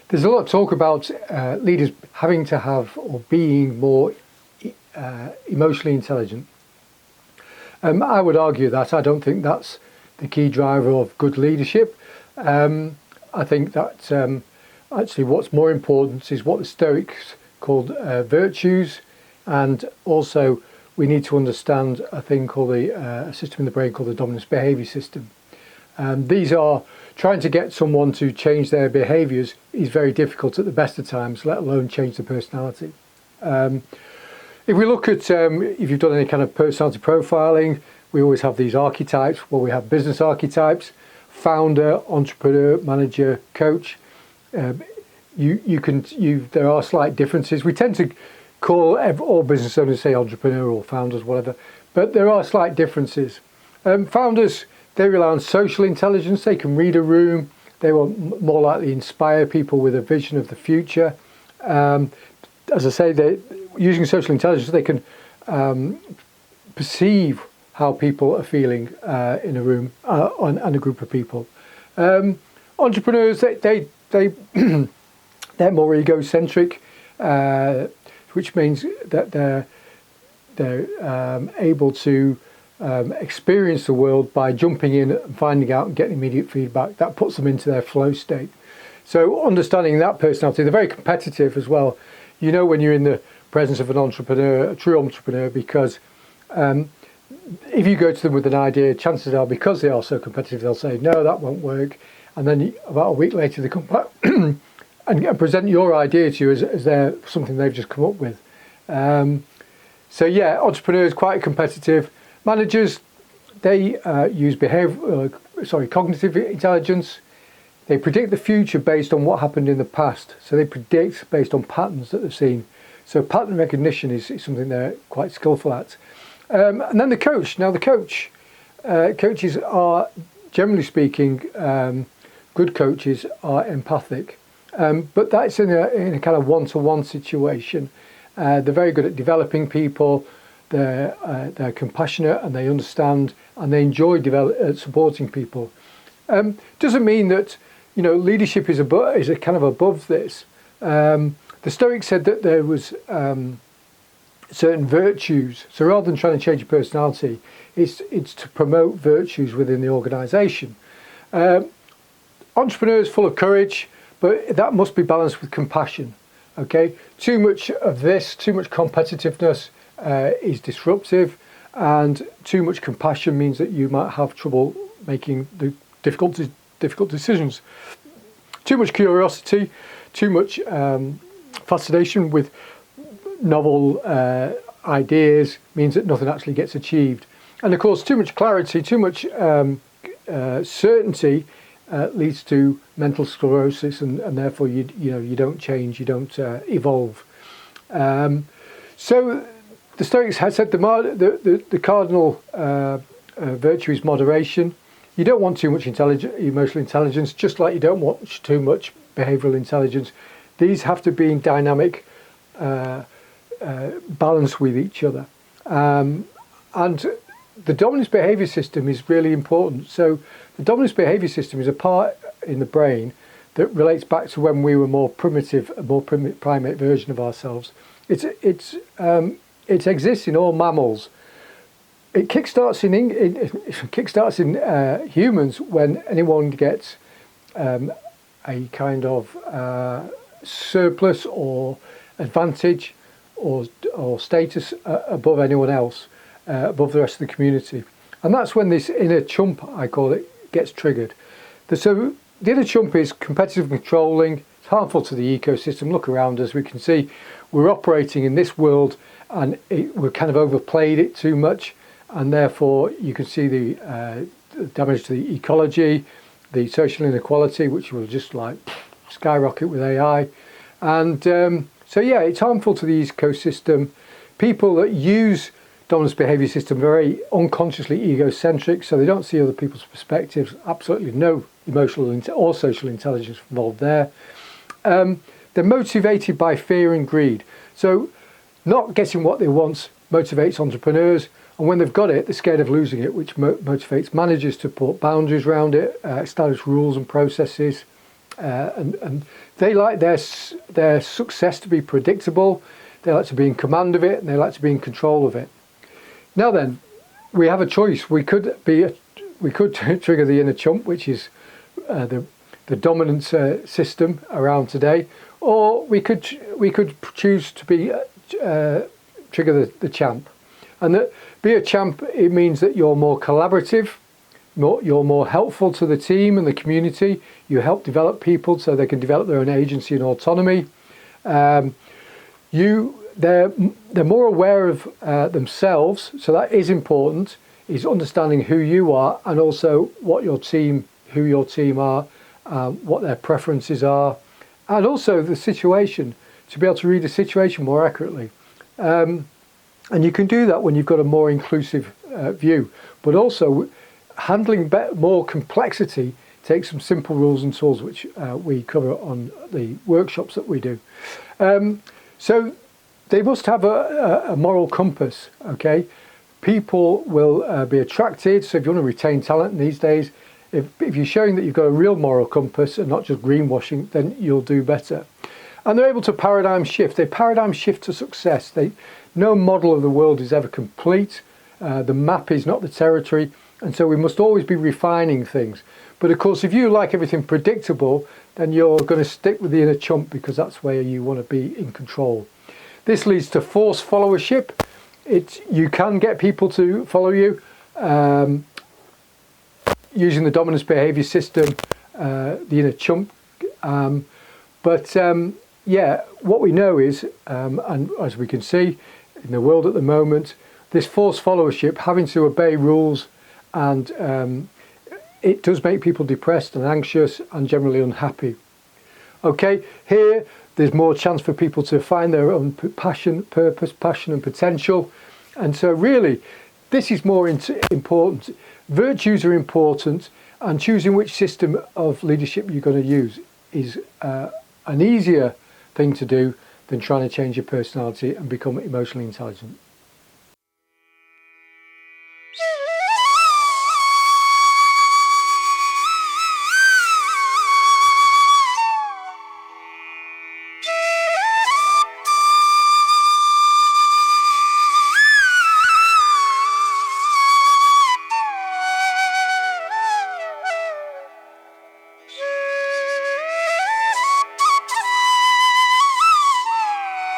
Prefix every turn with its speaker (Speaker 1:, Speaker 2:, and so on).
Speaker 1: There's a lot of talk about leaders having to have or being more emotionally intelligent. I would argue that I don't think that's the key driver of good leadership. I think that actually what's more important is what the Stoics called virtues, and also we need to understand a thing called a system in the brain called the dominance behaviour system. These are trying to get someone to change their behaviours is very difficult at the best of times, let alone change the personality. If we look at, if you've done any kind of personality profiling, we always have these archetypes. Well, we have business archetypes: founder, entrepreneur, manager, coach. There are slight differences. We tend to call all business owners, say entrepreneur or founders, whatever, but there are slight differences. Founders, they rely on social intelligence. They can read a room. They will more likely inspire people with a vision of the future. As I say, they using social intelligence, they can perceive how people are feeling in a room and a group of people. Entrepreneurs, they're more ego-centric, which means that they're able to experience the world by jumping in and finding out and getting immediate feedback. That puts them into their flow state. So understanding that personality, they're very competitive as well. You know when you're in the presence of an entrepreneur, a true entrepreneur, because if you go to them with an idea, chances are, because they are so competitive, they'll say, no, that won't work. And then about a week later, they come back and present your idea to you as something they've just come up with. So yeah, entrepreneurs, quite competitive. Managers, they use cognitive intelligence. They predict the future based on what happened in the past. So they predict based on patterns that they've seen. So pattern recognition is something they're quite skillful at. And then the coach. Now the coaches are, generally speaking, good coaches are empathic. But that's in a kind of one-to-one situation. They're very good at developing people. They're compassionate and they understand and they enjoy supporting people. Doesn't mean that leadership is a kind of above this. The Stoics said that there was certain virtues. So rather than trying to change your personality, it's to promote virtues within the organisation. Entrepreneurs full of courage, but that must be balanced with compassion. Okay, too much of this, too much competitiveness is disruptive, and too much compassion means that you might have trouble making the difficult decisions. Too much curiosity, too much fascination with novel ideas means that nothing actually gets achieved. And of course, too much clarity, too much certainty leads to mental sclerosis, and therefore you don't change, you don't evolve. So the Stoics had said the cardinal virtue is moderation. You don't want too much emotional intelligence, just like you don't want too much behavioural intelligence. These have to be in dynamic balance with each other. And the dominance behaviour system is really important. So the dominance behaviour system is a part in the brain that relates back to when we were more primitive, a more primate version of ourselves. It exists in all mammals. It kickstarts in humans when anyone gets a kind of surplus or advantage or status above anyone else, above the rest of the community. And that's when this inner chump, I call it, gets triggered. So the inner chump is competitive and controlling. It's harmful to the ecosystem. Look around us, we can see we're operating in this world and we've kind of overplayed it too much, and therefore you can see the damage to the ecology, the social inequality, which will just like skyrocket with AI. And so yeah, it's harmful to the ecosystem. People that use dominance behaviour system very unconsciously egocentric, so they don't see other people's perspectives. Absolutely no emotional or social intelligence involved there. They're motivated by fear and greed. So not getting what they want motivates entrepreneurs, and when they've got it, they're scared of losing it, which motivates managers to put boundaries around it, establish rules and processes. and they like their success to be predictable. They like to be in command of it, and they like to be in control of it. Now then, we have a choice. We could trigger the inner chump, which is the dominant system around today, or we could choose to be trigger the champ. And that be a champ, it means that you're more collaborative, you're more helpful to the team and the community. You help develop people so they can develop their own agency and autonomy. They're more aware of themselves, so that is important. Is understanding who you are and also who your team are, what their preferences are, and also the situation, to be able to read the situation more accurately. And you can do that when you've got a more inclusive view, but also handling more complexity takes some simple rules and tools, which we cover on the workshops that we do. So they must have a moral compass, okay? People will be attracted, so if you want to retain talent these days, if you're showing that you've got a real moral compass and not just greenwashing, then you'll do better. And they're able to paradigm shift. They paradigm shift to success. No model of the world is ever complete. The map is not the territory. And so we must always be refining things. But of course, if you like everything predictable, then you're going to stick with the inner chump because that's where you want to be in control. This leads to forced followership. You can get people to follow you using the dominance behavior system, the inner chump. Yeah, what we know is, and as we can see in the world at the moment, this forced followership, having to obey rules, and it does make people depressed and anxious and generally unhappy. Okay, here there's more chance for people to find their own purpose, passion and potential. And so really, this is more important. Virtues are important, and choosing which system of leadership you're going to use is an easier thing to do than trying to change your personality and become emotionally intelligent.